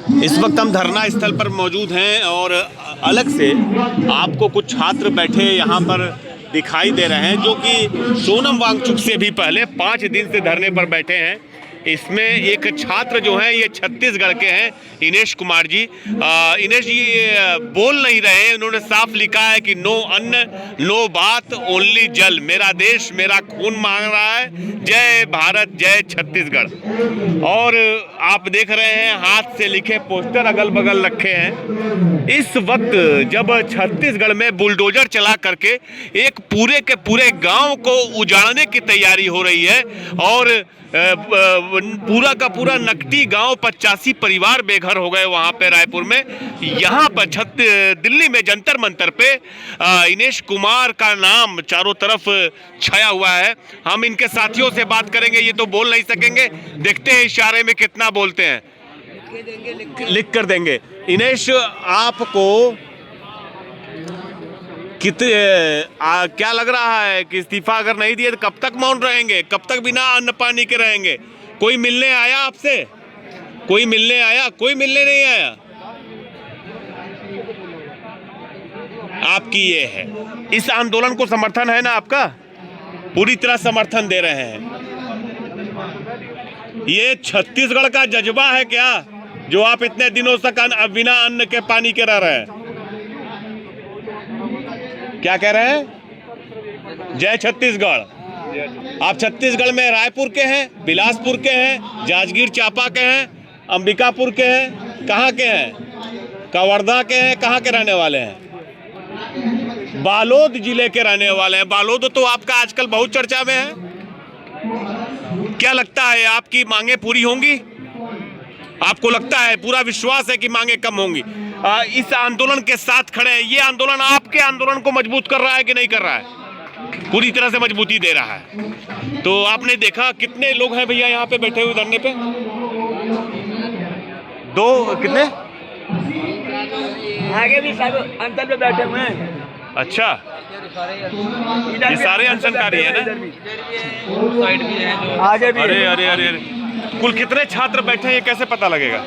इस वक्त हम धरना स्थल पर मौजूद हैं और अलग से आपको कुछ छात्र बैठे यहाँ पर दिखाई दे रहे हैं जो कि सोनम वांगचुक से भी पहले 5 दिन से धरने पर बैठे हैं। इसमें एक छात्र जो हैं ये छत्तीसगढ़ के हैं, इनेश कुमार जी। इनेश जी बोल नहीं रहे हैं, उन्होंने साफ लिखा है कि नो अन्न नो बात ओनली जल, मेरा देश मेरा खून मांग रहा है, जय भारत जय छत्तीसगढ़। और आप देख रहे हैं हाथ से लिखे पोस्टर अगल बगल रखे हैं। इस वक्त जब छत्तीसगढ़ में बुलडोजर चला करके एक पूरे के पूरे गांव को उजाड़ने की तैयारी हो रही है और पूरा का पूरा नकटी गांव 85 परिवार बेघर हो गए वहां पे रायपुर में। यहाँ पर दिल्ली में जंतर मंतर पे इनेश कुमार का नाम चारों तरफ छाया हुआ है। हम इनके साथियों से बात करेंगे, ये तो बोल नहीं सकेंगे, देखते हैं इशारे में कितना बोलते हैं। लिख कर देंगे। इनेश, आपको क्या लग रहा है कि इस्तीफा अगर नहीं दिए तो कब तक मौन रहेंगे, कब तक बिना अन्न पानी के रहेंगे? कोई मिलने आया आपसे? कोई मिलने आया? कोई मिलने नहीं आया। आपकी ये है, इस आंदोलन को समर्थन है ना आपका? पूरी तरह समर्थन दे रहे हैं। ये छत्तीसगढ़ का जज्बा है क्या जो आप इतने दिनों तक बिना अन्न के पानी के रह रहे हैं? क्या कह रहे हैं? जय छत्तीसगढ़। आप छत्तीसगढ़ में रायपुर के हैं, बिलासपुर के हैं, जांजगीर चांपा के हैं, अंबिकापुर के हैं, कहाँ के हैं? कवर्धा के हैं, कहाँ के रहने वाले हैं? बालोद जिले के रहने वाले हैं। बालोद तो आपका आजकल बहुत चर्चा में है। क्या लगता है आपकी मांगे पूरी होंगी? आपको लगता है, पूरा विश्वास है कि मांगे कम होंगी? इस आंदोलन के साथ खड़े हैं। ये आंदोलन आपके आंदोलन को मजबूत कर रहा है कि नहीं कर रहा है? पूरी तरह से मजबूती दे रहा है। तो आपने देखा कितने लोग हैं भैया यहाँ पे बैठे हुए धरने पे? दो कितने? आगे भी सब अंतर पे बैठे हुए हैं। अच्छा, ये सारे अनशनकारी है ना? आगे भी। अरे अरे अरे अरे, कुल कितने छात्र बैठे हैं ये कैसे पता लगेगा?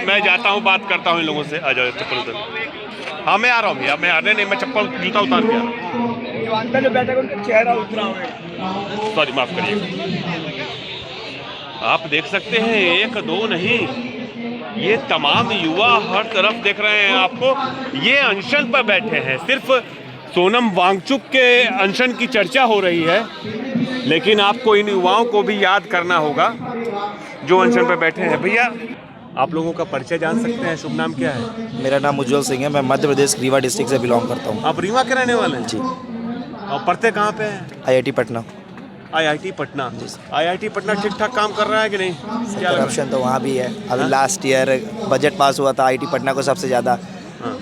मैं जाता हूँ, बात करता हूँ इन लोगों से। आ जाओ, चप्पल उतार। हाँ मैं आ रहा हूँ भैया, मैं आने नहीं, मैं चप्पल जूता उतार के आ रहा हूँ। अंदर जो बैठे उनका चेहरा उतरा हुआ है। सॉरी, माफ करिए। आप देख सकते हैं, एक दो नहीं, ये तमाम युवा हर तरफ देख रहे हैं आपको। ये अनशन पर बैठे हैं। सिर्फ सोनम वांगचुक के अनशन की चर्चा हो रही है, लेकिन आपको इन युवाओं को भी याद करना होगा जो अनशन पर बैठे हैं। भैया, आप लोगों का परिचय जान सकते हैं? शुभ नाम क्या है? मेरा नाम उज्जवल सिंह है। मैं मध्य प्रदेश रीवा डिस्ट्रिक्ट से बिलोंग करता हूँ। आप रीवा के रहने वाले हैं? जी। और पढ़ते कहाँ पे हैं? IIT Patna. IIT Patna. IIT Patna ठीक ठाक काम कर रहा है कि नहीं? क्या करप्शन तो वहाँ भी है। अभी लास्ट ईयर बजट पास हुआ था IIT पटना को सबसे ज़्यादा।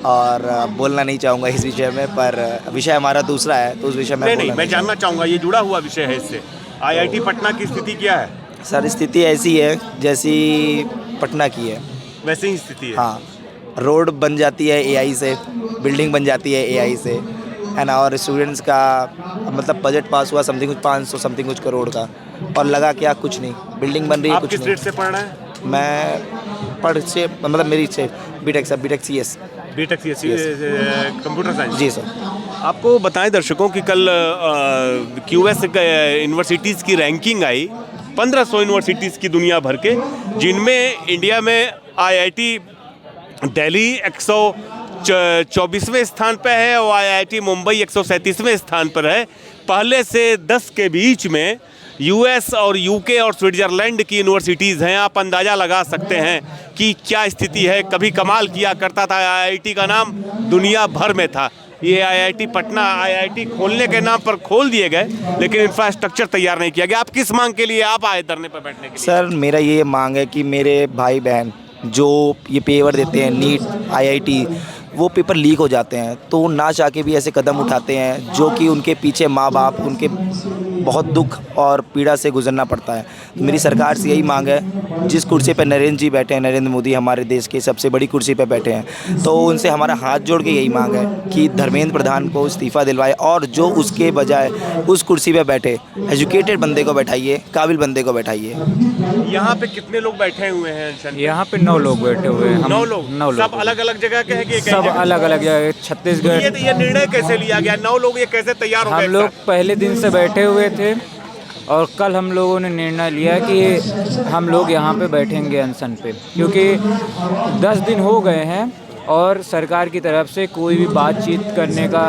और बोलना नहीं चाहूँगा इस विषय में, पर विषय हमारा दूसरा है तो उस विषय में नहीं, मैं जानना चाहूँगा, ये जुड़ा हुआ विषय है इससे। IIT पटना की स्थिति क्या है? सर, स्थिति ऐसी है जैसी पटना की है वैसे ही स्थिति है। हाँ, रोड बन जाती है AI से, बिल्डिंग बन जाती है AI से, है ना। और स्टूडेंट्स का मतलब बजट पास हुआ समथिंग कुछ 500 समथिंग कुछ करोड़ का, और लगा क्या कुछ नहीं, बिल्डिंग बन रही है आप कुछ किस नहीं। स्टेट से पढ़ रहे हैं? मैं पढ़ से मतलब मेरी से BTech CS। BTech computer science. जी सर। आपको बताएं दर्शकों कि कल QS यूनिवर्सिटीज़ की रैंकिंग आई, 1500 यूनिवर्सिटीज़ की दुनिया भर के, जिनमें इंडिया में IIT दिल्ली 124वें स्थान पर है और IIT मुंबई 137वें स्थान पर है। पहले से 10 के बीच में US और UK और स्विट्ज़रलैंड की यूनिवर्सिटीज़ हैं। आप अंदाज़ा लगा सकते हैं कि क्या स्थिति है। कभी कमाल किया करता था, IIT का नाम दुनिया भर में था। ये IIT पटना IIT खोलने के नाम पर खोल दिए गए, लेकिन इंफ्रास्ट्रक्चर तैयार नहीं किया गया। आप किस मांग के लिए आप आए धरने पर बैठने के लिए? सर, मेरा ये मांग है कि मेरे भाई बहन जो ये पेपर देते हैं नीट IIT, वो पेपर लीक हो जाते हैं, तो ना चाह के भी ऐसे कदम उठाते हैं जो कि उनके पीछे माँ बाप, उनके बहुत दुख और पीड़ा से गुजरना पड़ता है। तो मेरी सरकार से यही मांग है, जिस कुर्सी पे नरेंद्र जी बैठे हैं, नरेंद्र मोदी हमारे देश के सबसे बड़ी कुर्सी पे बैठे हैं, तो उनसे हमारा हाथ जोड़ के यही मांग है कि धर्मेंद्र प्रधान को इस्तीफ़ा दिलवाए और जो उसके बजाय उस कुर्सी पे बैठे एजुकेटेड बंदे को बैठाइए, काबिल बंदे को बैठाइए। यहाँ पे कितने लोग बैठे हुए हैं अनशन पे? यहाँ पे 9 लोग बैठे हुए हैं। 9 लोग? 9 लोग सब अलग अलग जगह के हैं कि सब अलग अलग जगह। छत्तीसगढ़। ये निर्णय कैसे लिया गया? 9 लोग ये कैसे तैयार हो गए? हम लोग पहले दिन से बैठे हुए थे और कल हम लोगों ने निर्णय लिया कि हम लोग यहाँ पे बैठेंगे अनशन पे, क्योंकि 10 दिन हो गए हैं और सरकार की तरफ से कोई भी बातचीत करने का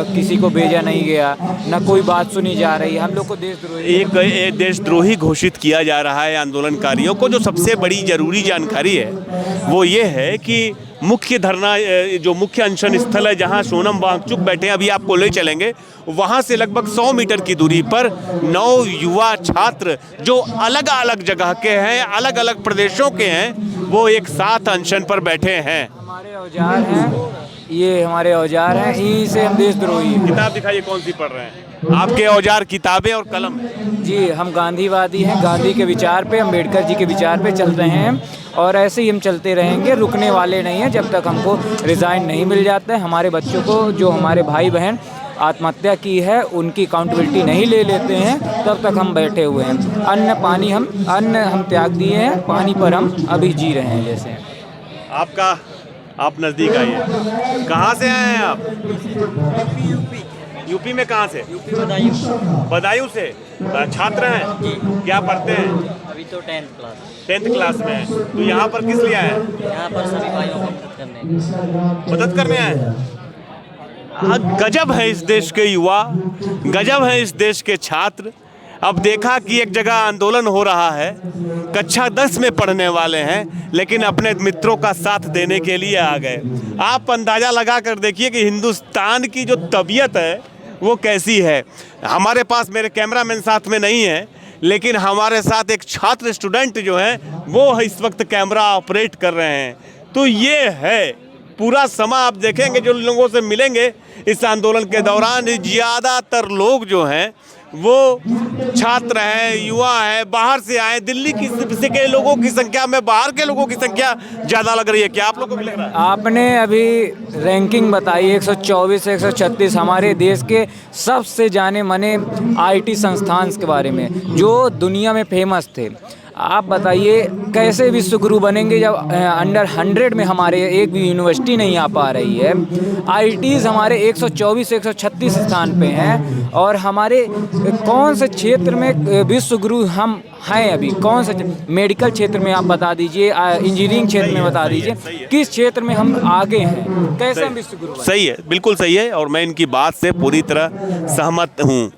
किसी को भेजा नहीं गया, ना कोई बात सुनी जा रही है। हम लोग को देशद्रोही एक देशद्रोही घोषित किया जा रहा है आंदोलनकारियों को। जो सबसे बड़ी जरूरी जानकारी है वो ये है कि मुख्य धरना, जो मुख्य अनशन स्थल है जहां सोनम वांगचुक बैठे हैं, अभी आपको ले चलेंगे, वहां से लगभग 100 मीटर की दूरी पर 9 युवा छात्र जो अलग अलग जगह के हैं, अलग अलग प्रदेशों के हैं, वो एक साथ अनशन पर बैठे हैं। हमारे औजार हैं, ये हमारे औजार हैं, इन्हीं से हम देशद्रोही। किताब दिखाइए, कौन सी पढ़ रहे हैं? आपके औजार किताबें और कलम है? जी, हम गांधीवादी हैं, गांधी के विचार पे, अम्बेडकर जी के विचार पे चल रहे हैं और ऐसे ही हम चलते रहेंगे, रुकने वाले नहीं हैं जब तक हमको रिज़ाइन नहीं मिल जाता है। हमारे बच्चों को, जो हमारे भाई बहन आत्महत्या की है, उनकी अकाउंटेबिलिटी नहीं ले लेते हैं तब तक हम बैठे हुए हैं। अन्न हम त्याग दिए हैं, पानी पर हम अभी जी रहे हैं। जैसे आप नज़दीक आइए। कहाँ से आए हैं आप? यूपी में कहाँ से? यूपी बदायूं। बदायूं से छात्र हैं जी। क्या पढ़ते हैं? अभी तो 10th क्लास। 10th क्लास में हैं। तो यहाँ पर किस लिए आए हैं? यहाँ पर सभी भाइयों को मदद करने आए हैं। गजब है इस देश के युवा, गजब है इस देश के छात्र। अब देखा कि एक जगह आंदोलन हो रहा है, कक्षा 10 में पढ़ने वाले हैं, लेकिन अपने मित्रों का साथ देने के लिए आ गए। आप अंदाज़ा लगा कर देखिए कि हिंदुस्तान की जो तबीयत है वो कैसी है। हमारे पास, मेरे कैमरामैन साथ में नहीं है, लेकिन हमारे साथ एक छात्र स्टूडेंट जो है वो इस वक्त कैमरा ऑपरेट कर रहे हैं। तो ये है पूरा समय। आप देखेंगे जो लोगों से मिलेंगे इस आंदोलन के दौरान, ज़्यादातर लोग जो हैं वो छात्र हैं, युवा हैं, बाहर से आए। दिल्ली से के लोगों की संख्या में बाहर के लोगों की संख्या ज़्यादा लग रही है। क्या आप लोगों को भी लग रहा है? आपने अभी रैंकिंग बताई 124 से 136 हमारे देश के सबसे जाने माने IT संस्थान के बारे में, जो दुनिया में फेमस थे। आप बताइए कैसे विश्वगुरु बनेंगे जब अंडर 100 में हमारे एक भी यूनिवर्सिटी नहीं आ पा रही है। IITs हमारे 124 से 136 स्थान पे हैं और हमारे कौन से क्षेत्र में विश्वगुरु हम हैं अभी? कौन से मेडिकल क्षेत्र में आप बता दीजिए, इंजीनियरिंग क्षेत्र में बता दीजिए, किस क्षेत्र में हम आगे हैं? कैसे हम विश्वगुरु? सही है, बिल्कुल सही है और मैं इनकी बात से पूरी तरह सहमत हूँ।